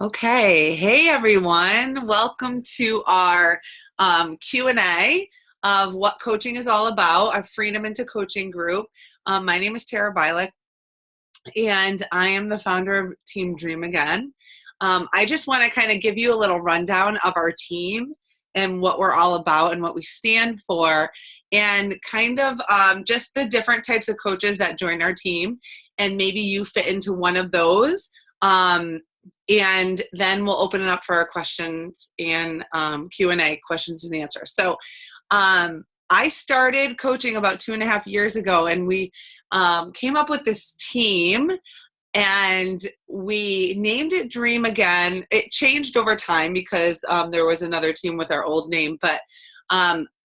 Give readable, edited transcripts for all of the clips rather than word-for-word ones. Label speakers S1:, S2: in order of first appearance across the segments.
S1: Okay. Hey, everyone. Welcome to our Q&A of what coaching is all about, our Freedom into Coaching group. My name is Tara Bialik, and I am the founder of Team Dream Again. I just want to kind of give you a little rundown of our team and what we're all about and what we stand for, and kind of just the different types of coaches that join our team. And maybe you fit into one of those. And then we'll open it up for our questions and Q&A, questions and answers. So I started coaching about 2.5 years ago, and we came up with this team, and we named it Dream Again. It changed over time because there was another team with our old name. But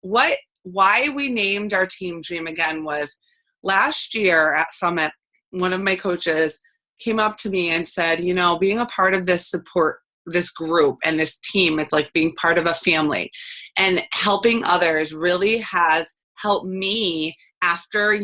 S1: why we named our team Dream Again was last year at Summit, one of my coaches came up to me and said, being a part of this group and this team, it's like being part of a family, and helping others really has helped me after,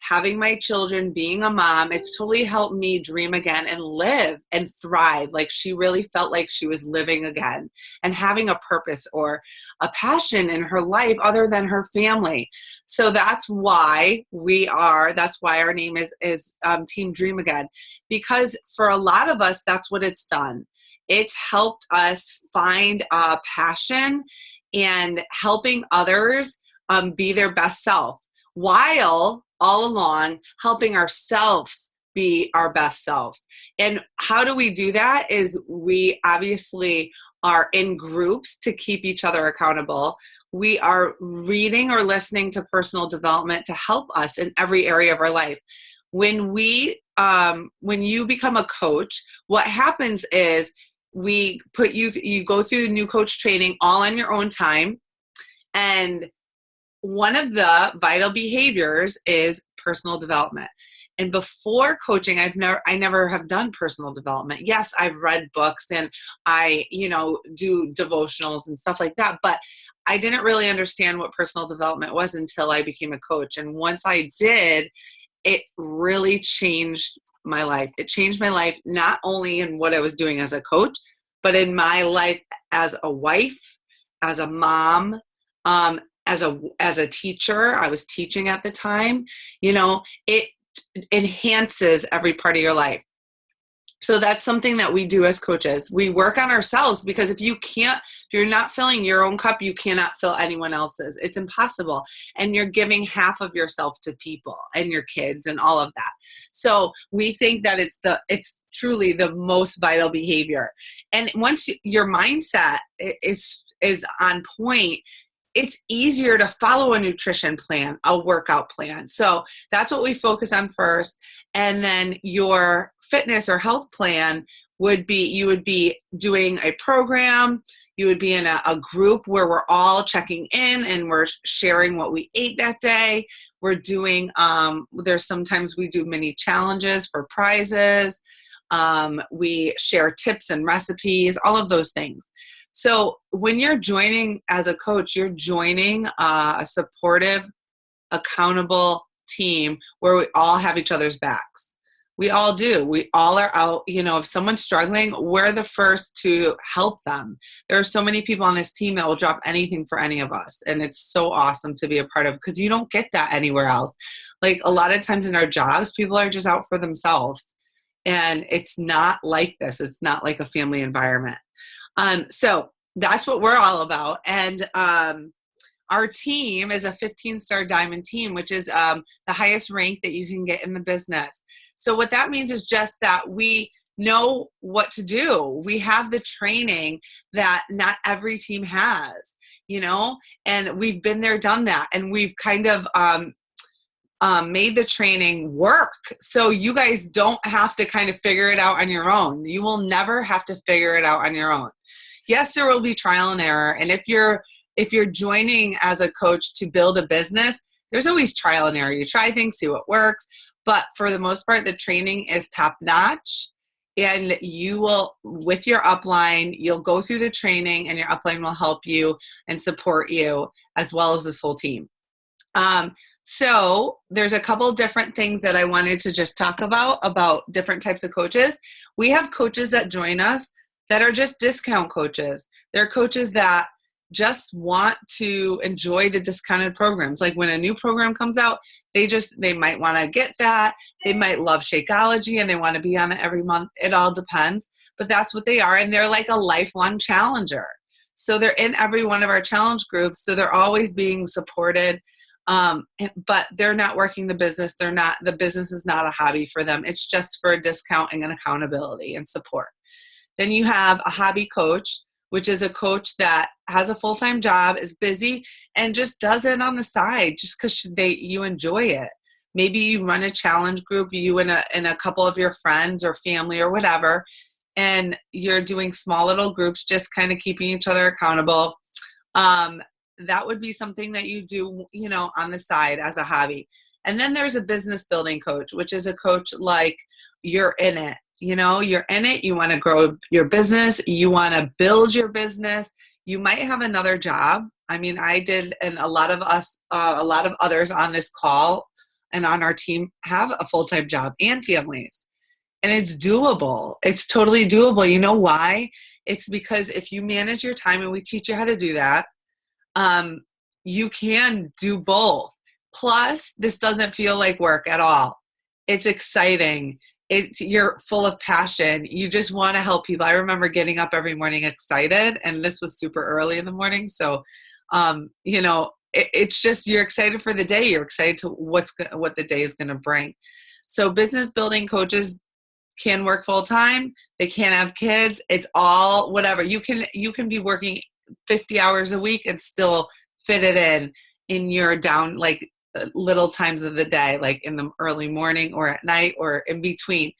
S1: having my children, being a mom. It's totally helped me dream again and live and thrive. Like, she really felt like she was living again and having a purpose or a passion in her life other than her family. So that's why our name is Team Dream Again, because for a lot of us, that's what it's done. It's helped us find a passion and helping others be their best self, while all along helping ourselves be our best selves. And how do we do that? Is we obviously are in groups to keep each other accountable. We are reading or listening to personal development to help us in every area of our life. When you become a coach, what happens is you go through new coach training all on your own time. And one of the vital behaviors is personal development. And before coaching, I never have done personal development. Yes, I've read books and I, do devotionals and stuff like that, but I didn't really understand what personal development was until I became a coach. And once I did, it really changed my life. It changed my life, not only in what I was doing as a coach, but in my life as a wife, as a mom, as a teacher. I was teaching at the time. It enhances every part of your life. So that's something that we do as coaches. We work on ourselves, because if you're not filling your own cup, you cannot fill anyone else's. It's impossible. And you're giving half of yourself to people and your kids and all of that. So we think that it's truly the most vital behavior. And once your mindset is on point, it's easier to follow a nutrition plan, a workout plan. So that's what we focus on first. And then your fitness or health plan you would be doing a program. You would be in a group where we're all checking in and we're sharing what we ate that day. We're doing, sometimes we do mini challenges for prizes. We share tips and recipes, all of those things. So when you're joining as a coach, you're joining a supportive, accountable team where we all have each other's backs. We all do. We all are out. If someone's struggling, we're the first to help them. There are so many people on this team that will drop anything for any of us. And it's so awesome to be a part of, because you don't get that anywhere else. Like, a lot of times in our jobs, people are just out for themselves. And it's not like this. It's not like a family environment. So that's what we're all about. And our team is a 15-star diamond team, which is the highest rank that you can get in the business. So what that means is just that we know what to do. We have the training that not every team has, and we've been there, done that. And we've kind of made the training work. So you guys don't have to kind of figure it out on your own. You will never have to figure it out on your own. Yes, there will be trial and error. And if you're joining as a coach to build a business, there's always trial and error. You try things, see what works. But for the most part, the training is top notch. And you will, with your upline, you'll go through the training and your upline will help you and support you, as well as this whole team. So there's a couple different things that I wanted to just talk about different types of coaches. We have coaches that join us that are just discount coaches. They're coaches that just want to enjoy the discounted programs. Like when a new program comes out, they might want to get that. They might love Shakeology and they want to be on it every month. It all depends, but that's what they are. And they're like a lifelong challenger. So they're in every one of our challenge groups. So they're always being supported. But they're not working the business. The business is not a hobby for them. It's just for a discount and accountability and support. Then you have a hobby coach, which is a coach that has a full-time job, is busy, and just does it on the side just because you enjoy it. Maybe you run a challenge group, you and a couple of your friends or family or whatever, and you're doing small little groups, just kind of keeping each other accountable. That would be something that you do, on the side as a hobby. And then there's a business building coach, which is a coach like you're in it. You're in it. You want to grow your business. You want to build your business. You might have another job. I mean, I did, and a lot of others on this call and on our team have a full-time job and families. And it's doable. It's totally doable. You know why? It's because if you manage your time, and we teach you how to do that, you can do both. Plus, this doesn't feel like work at all. It's exciting. You're full of passion. You just want to help people. I remember getting up every morning excited, and this was super early in the morning. So, it's just, you're excited for the day. You're excited to what the day is going to bring. So business building coaches can work full time. They can't have kids. It's all whatever. You can be working 50 hours a week and still fit it in your down, like little times of the day, like in the early morning or at night or in between.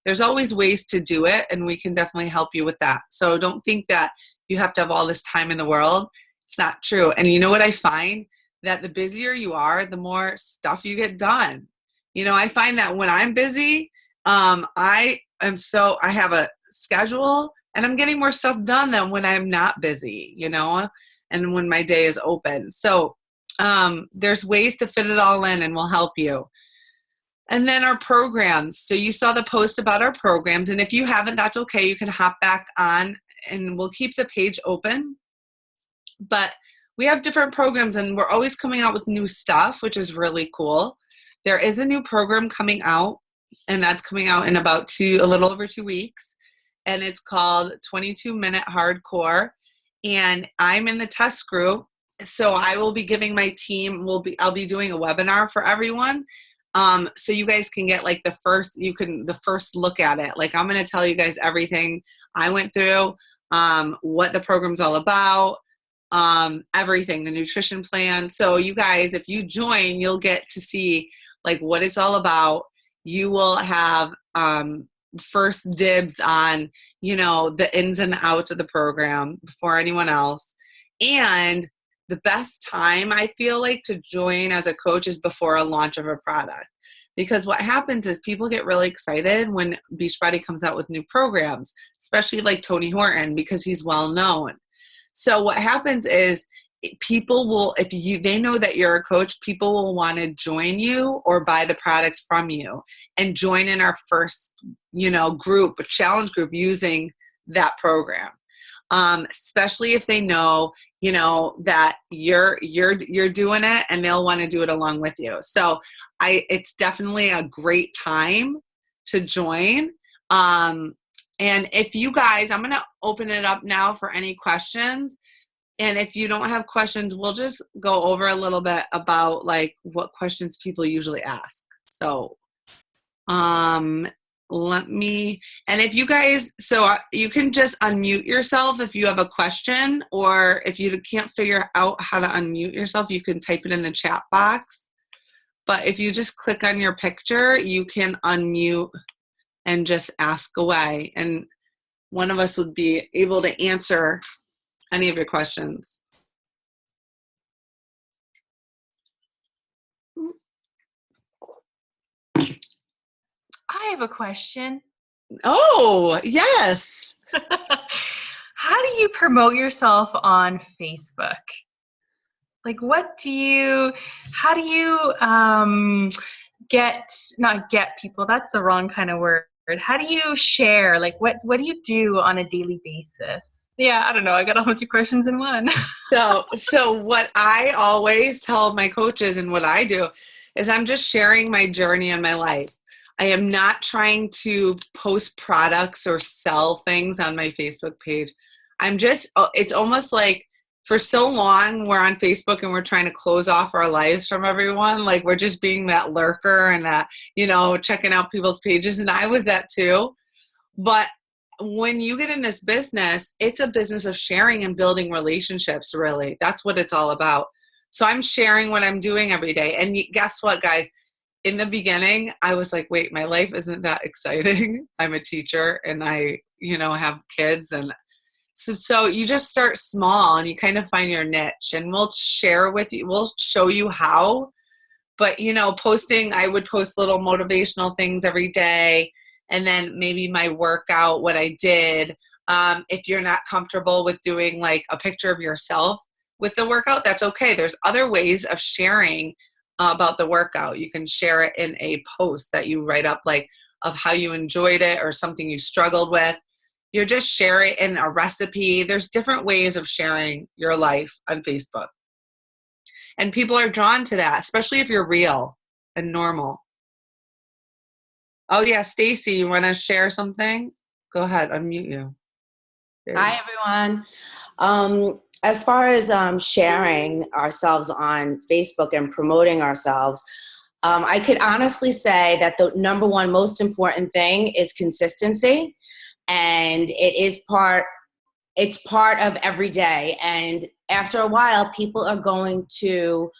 S1: There's always ways to do it, and we can definitely help you with that. So don't think that you have to have all this time in the world. It's not true. And you know what I find? That the busier you are, the more stuff you get done. I find that when I'm busy, I have a schedule and I'm getting more stuff done than when I'm not busy, and when my day is open. So there's ways to fit it all in, and we'll help you. And then our programs. So you saw the post about our programs, and if you haven't, that's okay. You can hop back on, and we'll keep the page open. But we have different programs, and we're always coming out with new stuff, which is really cool. There is a new program coming out, and that's coming out in about a little over 2 weeks, and it's called 22-Minute Hardcore. And I'm in the test group. So I will be giving my team, I'll be doing a webinar for everyone. So you guys can get like the first look at it. Like I'm going to tell you guys everything I went through, what the program's all about, everything, the nutrition plan. So you guys, if you join, you'll get to see like what it's all about. You will have, first dibs on, the ins and the outs of the program before anyone else. And the best time I feel like to join as a coach is before a launch of a product. Because what happens is people get really excited when Beachbody comes out with new programs, especially like Tony Horton, because he's well known. So what happens is people will, they know that you're a coach, people will want to join you or buy the product from you and join in our first, group, a challenge group using that program. Especially if they know, that you're doing it, and they'll want to do it along with you. So it's definitely a great time to join. And if you guys, I'm going to open it up now for any questions. And if you don't have questions, we'll just go over a little bit about like what questions people usually ask. So, and if you guys, so you can just unmute yourself if you have a question, or if you can't figure out how to unmute yourself, you can type it in the chat box. But if you just click on your picture, you can unmute and just ask away. And one of us would be able to answer any of your questions.
S2: I have a question.
S1: Oh, yes.
S2: How do you promote yourself on Facebook? Like, how do you not get people, that's the wrong kind of word, How do you share? Like, what do you do on a daily basis? Yeah, I don't know. I got a bunch of questions in one.
S1: So what I always tell my coaches and what I do is I'm just sharing my journey in my life. I am not trying to post products or sell things on my Facebook page. It's almost like for so long we're on Facebook and we're trying to close off our lives from everyone. Like we're just being that lurker and that, checking out people's pages. And I was that too. But when you get in this business, it's a business of sharing and building relationships, really. That's what it's all about. So I'm sharing what I'm doing every day. And guess what, guys? In the beginning, I was like, wait, my life isn't that exciting. I'm a teacher and I, have kids. And so you just start small and you kind of find your niche, and we'll share with you, we'll show you how. But, I would post little motivational things every day. And then maybe my workout, what I did. If you're not comfortable with doing like a picture of yourself with the workout, that's okay. There's other ways of sharing about the workout. You can share it in a post that you write up, like of how you enjoyed it or something you struggled with. You're just sharing in a recipe. There's different ways of sharing your life on Facebook. And people are drawn to that, especially if you're real and normal. Oh yeah, Stacy, you want to share something? Go ahead, unmute you.
S3: Hi, everyone. As far as sharing ourselves on Facebook and promoting ourselves, I could honestly say that the number one most important thing is consistency, and it's part of every day. And after a while, people are going to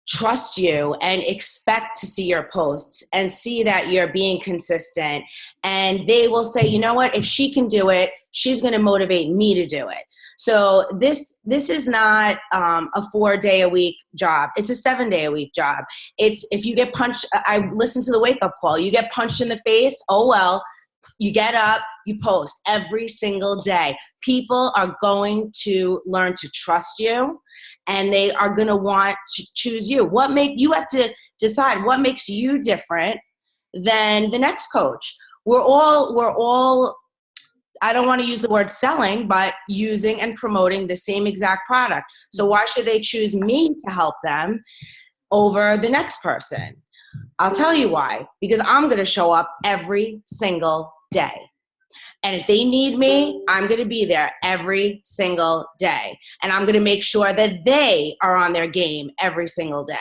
S3: trust you and expect to see your posts and see that you're being consistent. And they will say, you know what, if she can do it, she's going to motivate me to do it. So this is not a 4-day-a-week job. It's a 7-day-a-week job. It's if you get punched, I listen to the wake up call, you get punched in the face. Oh, well, you get up, you post every single day. People are going to learn to trust you, and they are going to want to choose you. You have to decide what makes you different than the next coach. We're all, I don't want to use the word selling, but using and promoting the same exact product. So why should they choose me to help them over the next person? I'll tell you why. Because I'm going to show up every single day. And if they need me, I'm going to be there every single day. And I'm going to make sure that they are on their game every single day.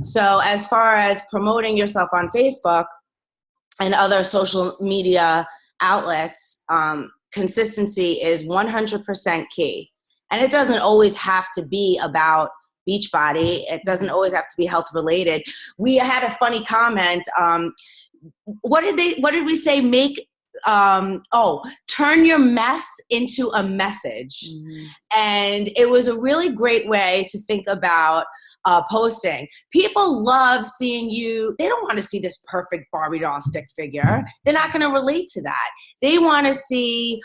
S3: So as far as promoting yourself on Facebook and other social media outlets, consistency is 100% key. And it doesn't always have to be about Beachbody. It doesn't always have to be health related. We had a funny comment. What did we say? Turn your mess into a message. Mm-hmm. And it was a really great way to think about posting. People love seeing you. They don't want to see this perfect Barbie doll stick figure. They're not going to relate to that. They want to see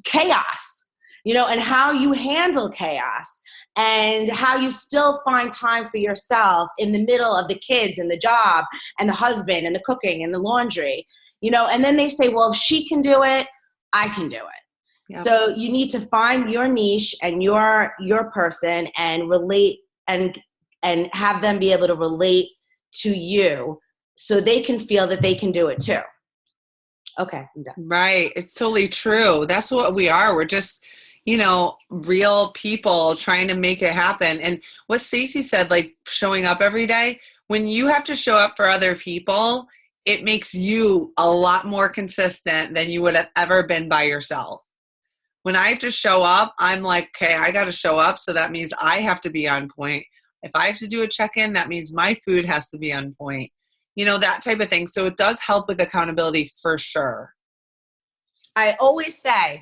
S3: chaos, and how you handle chaos. And how you still find time for yourself in the middle of the kids and the job and the husband and the cooking and the laundry, and then they say, well, if she can do it, I can do it. Yep. So you need to find your niche and your person and relate and have them be able to relate to you so they can feel that they can do it too. Okay, I'm done.
S1: Right. It's totally true. That's what we are. We're just, real people trying to make it happen. And what Stacey said, like showing up every day, when you have to show up for other people, it makes you a lot more consistent than you would have ever been by yourself. When I have to show up, I'm like, okay, I got to show up. So that means I have to be on point. If I have to do a check-in, that means my food has to be on point, that type of thing. So it does help with accountability for sure.
S3: I always say,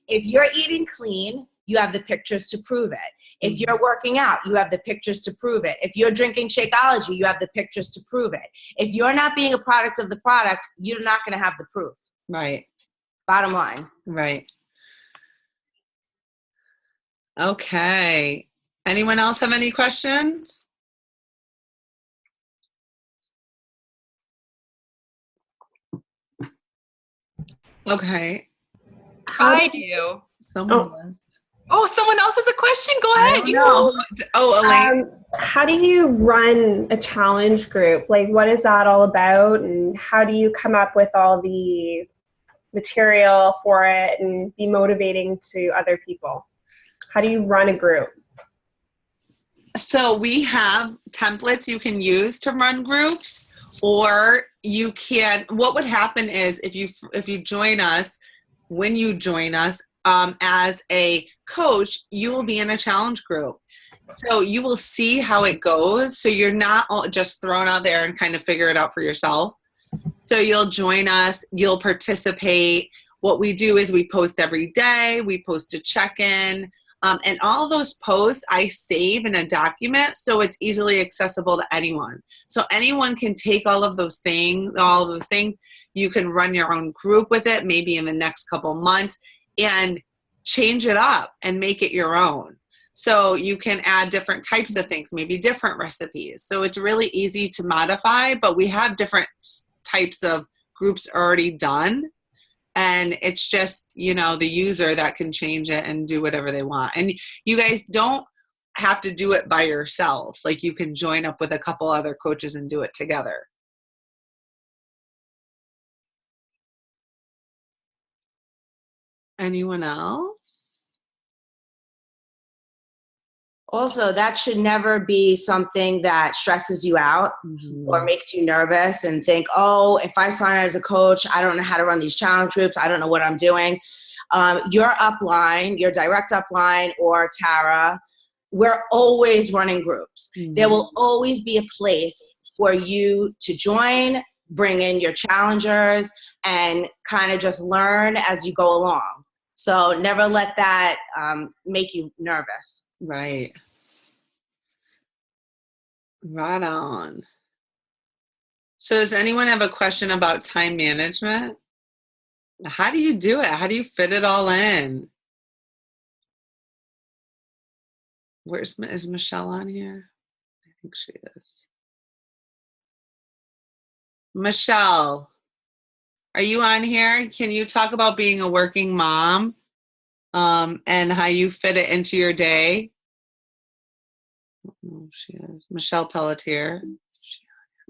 S3: if you're eating clean, you have the pictures to prove it. If you're working out, you have the pictures to prove it. If you're drinking Shakeology, you have the pictures to prove it. If you're not being a product of the product, you're not going to have the proof.
S1: Right.
S3: Bottom line.
S1: Right. Okay. Anyone else have any questions? Okay.
S2: I do.
S1: Someone
S4: Oh.
S1: does.
S2: Oh, someone else has a question. Go
S1: I
S2: ahead.
S1: don't know. Oh, Elaine.
S4: How do you run a challenge group? Like, what is that all about? And how do you come up with all the material for it and be motivating to other people? How do you run a group?
S1: So we have templates you can use to run groups, or you can, what would happen is if you join us, when you join us as a coach, you will be in a challenge group. So you will see how it goes. So you're not just thrown out there and kind of figure it out for yourself. So you'll join us, you'll participate. What we do is we post every day, we post a check-in, and all those posts I save in a document so it's easily accessible to anyone. So anyone can take all those things. You can run your own group with it, maybe in the next couple months, and change it up and make it your own. So you can add different types of things, maybe different recipes. So it's really easy to modify, but we have different types of groups already done. And it's just, the user that can change it and do whatever they want. And you guys don't have to do it by yourselves. Like, you can join up with a couple other coaches and do it together. Anyone else?
S3: Also, that should never be something that stresses you out or makes you nervous and think, oh, if I sign as a coach, I don't know how to run these challenge groups. I don't know what I'm doing. Your upline, your direct upline, or Tara, we're always running groups. There will always be a place for you to join, bring in your challengers, and kind of just learn as you go along. So never let that make you nervous.
S1: Right. Right on. So does anyone have a question about time management? How do you do it? How do you fit it all in? Is Michelle on here? I think she is. Michelle, are you on here? Can you talk about being a working mom and how you fit it into your day? I don't know if she is. Michelle Pelletier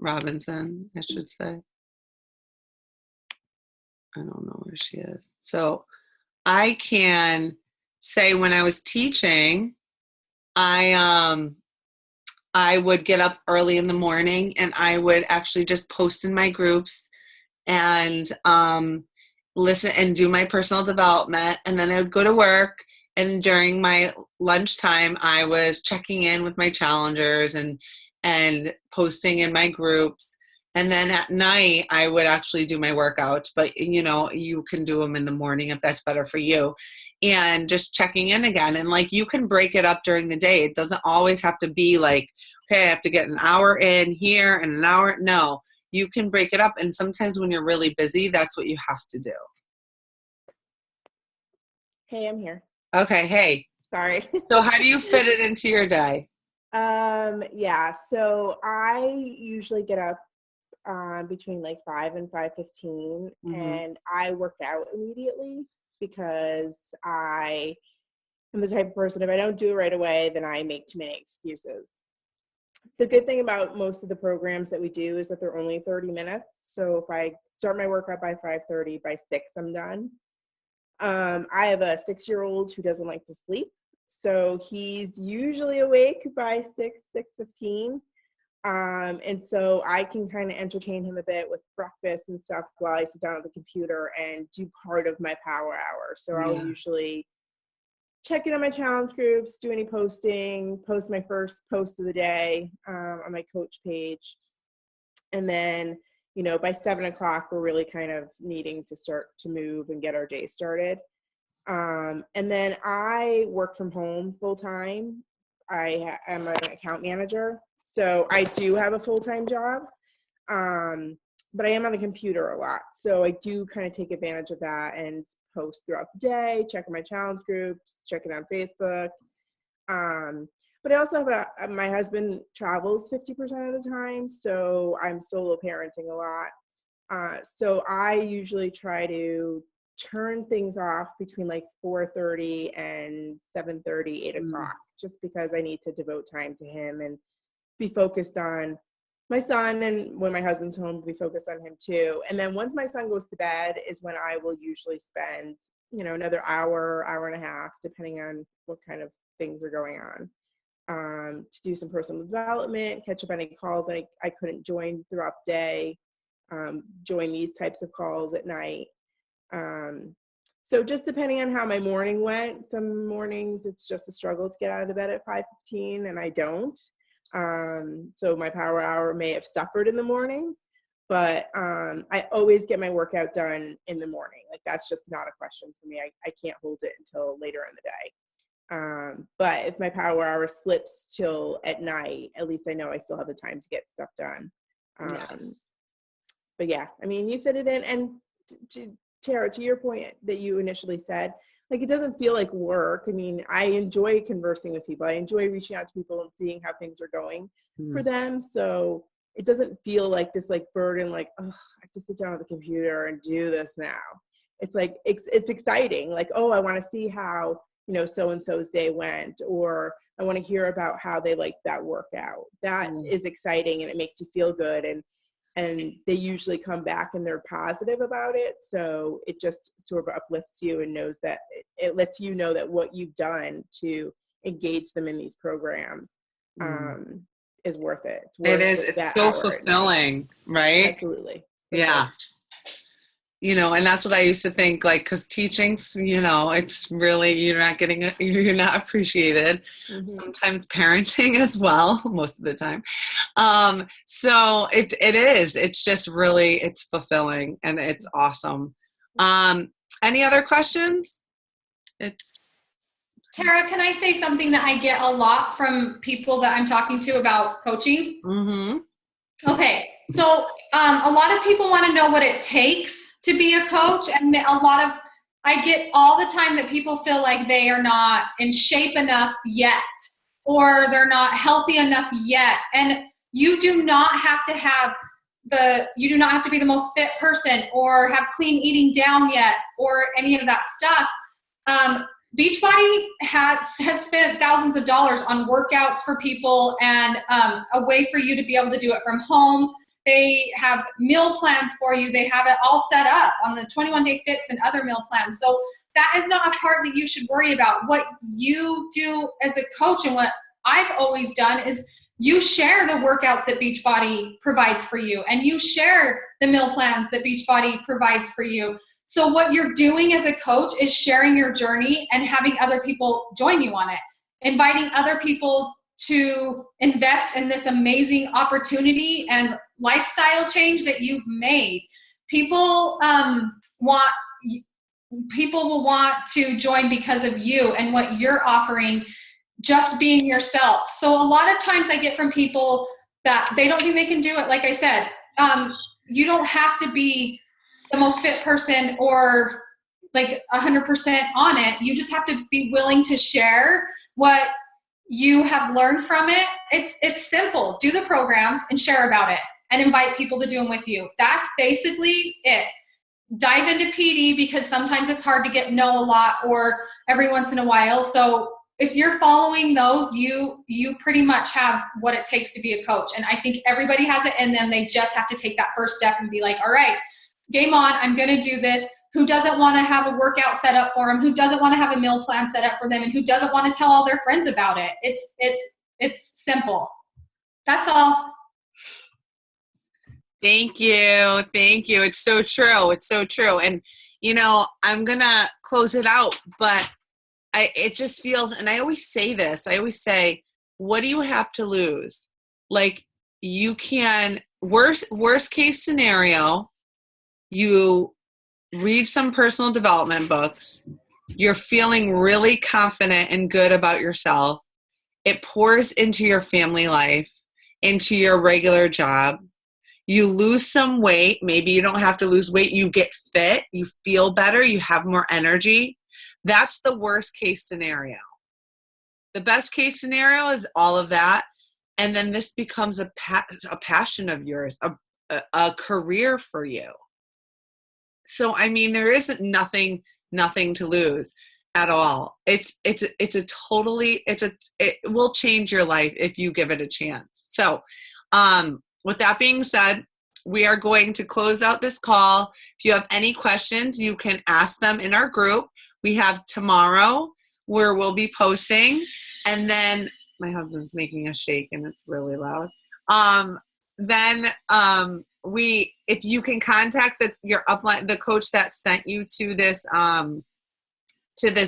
S1: Robinson, I should say. I don't know where she is. So I can say when I was teaching, I would get up early in the morning and I would actually just post in my groups and listen and do my personal development. And then I would go to work. And during my lunchtime, I was checking in with my challengers and posting in my groups. And then at night, I would actually do my workouts. But, you can do them in the morning if that's better for you. And just checking in again. And, you can break it up during the day. It doesn't always have to be like, okay, I have to get an hour in here and an hour. No, you can break it up. And sometimes when you're really busy, that's what you have to do.
S5: Hey, I'm here.
S1: Okay, hey.
S5: Sorry.
S1: So how do you fit it into your day?
S5: Yeah, so I usually get up between 5 and 5:15, and I work out immediately because I am the type of person, if I don't do it right away, then I make too many excuses. The good thing about most of the programs that we do is that they're only 30 minutes. So if I start my workout by 5:30, by 6, I'm done. I have a 6-year-old who doesn't like to sleep. So he's usually awake by 6:15. And so I can kind of entertain him a bit with breakfast and stuff while I sit down at the computer and do part of my power hour. So I'll usually check in on my challenge groups, do any posting, post my first post of the day on my coach page. And then, by 7 o'clock, we're really kind of needing to start to move and get our day started. And then I work from home full time. I am an account manager. So I do have a full-time job, but I am on the computer a lot. So I do kind of take advantage of that and post throughout the day, checking my challenge groups, checking on Facebook. But I also have my husband travels 50% of the time, so I'm solo parenting a lot. So I usually try to turn things off between like 4:30 and 7:30, 8 o'clock, just because I need to devote time to him and be focused on my son, and when my husband's home, be focused on him too. And then once my son goes to bed is when I will usually spend, another hour, hour and a half, depending on what kind of things are going on, to do some personal development, catch up on any calls I couldn't join throughout the day, join these types of calls at night. So just depending on how my morning went, some mornings it's just a struggle to get out of the bed at 5:15 and I don't. So my power hour may have suffered in the morning, but I always get my workout done in the morning. Like that's just not a question for me. I can't hold it until later in the day. But if my power hour slips till at night, at least I know I still have the time to get stuff done.
S1: Yes.
S5: But yeah, I mean, you fit it in. And to Tara, to your point that you initially said, like, it doesn't feel like work. I mean, I enjoy conversing with people. I enjoy reaching out to people and seeing how things are going for them. So it doesn't feel like this like burden, like, oh, I have to sit down at the computer and do this now. It's like, it's exciting. Like, oh, I want to see how, so-and-so's day went, or I want to hear about how they like that workout. That is exciting and it makes you feel good. And they usually come back and they're positive about it. So it just sort of uplifts you and knows that it lets you know that what you've done to engage them in these programs is worth it.
S1: It's so fulfilling, right?
S5: Absolutely.
S1: Yeah. And that's what I used to think, like, because teaching's, it's really, you're not appreciated. Sometimes parenting as well, most of the time. So it's just really, it's fulfilling and it's awesome. Any other questions?
S6: Tara, can I say something that I get a lot from people that I'm talking to about coaching? Okay. So a lot of people want to know what it takes to be a coach, and I get all the time that people feel like they are not in shape enough yet, or they're not healthy enough yet. And you do not have to be the most fit person or have clean eating down yet or any of that stuff. Beachbody has spent thousands of dollars on workouts for people and a way for you to be able to do it from home. They have meal plans for you. They have it all set up on the 21-day fix and other meal plans. So that is not a part that you should worry about. What you do as a coach, and what I've always done, is you share the workouts that Beachbody provides for you, and you share the meal plans that Beachbody provides for you. So what you're doing as a coach is sharing your journey and having other people join you on it, inviting other people to invest in this amazing opportunity and lifestyle change that you've made. People will want to join because of you and what you're offering, just being yourself. So a lot of times I get from people that they don't think they can do it. Like I said, you don't have to be the most fit person or like 100% on it. You just have to be willing to share what you have learned from it. It's simple. Do the programs and share about it and invite people to do them with you. That's basically it. Dive into PD, because sometimes it's hard to get no a lot or every once in a while. So if you're following those, you pretty much have what it takes to be a coach. And I think everybody has it in them. They just have to take that first step and be like, all right, game on, I'm going to do this. Who doesn't want to have a workout set up for them? Who doesn't want to have a meal plan set up for them? And who doesn't want to tell all their friends about it? It's simple. That's all.
S1: Thank you. It's so true. And, I'm going to close it out, but it just feels, and I always say this, what do you have to lose? Like, you can, worst case scenario, you read some personal development books. You're feeling really confident and good about yourself. It pours into your family life, into your regular job. You lose some weight. Maybe you don't have to lose weight. You get fit. You feel better. You have more energy. That's the worst case scenario. The best case scenario is all of that. And then this becomes a passion of yours, a career for you. So, I mean, there isn't nothing to lose at all. It will change your life if you give it a chance. So, with that being said, we are going to close out this call. If you have any questions, you can ask them in our group. We have tomorrow where we'll be posting, and then my husband's making a shake and it's really loud. If you can contact the coach that sent you to this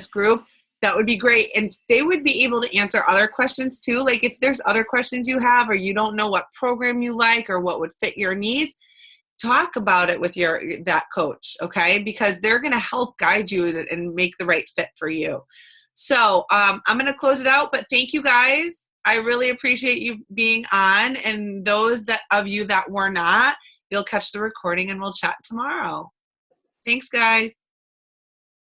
S1: group, that would be great. And they would be able to answer other questions too. Like if there's other questions you have, or you don't know what program you like or what would fit your needs, talk about it with that coach. Okay. Because they're going to help guide you and make the right fit for you. So, I'm going to close it out, but thank you guys. I really appreciate you being on, and those of you that were not, you'll catch the recording and we'll chat tomorrow. Thanks, guys.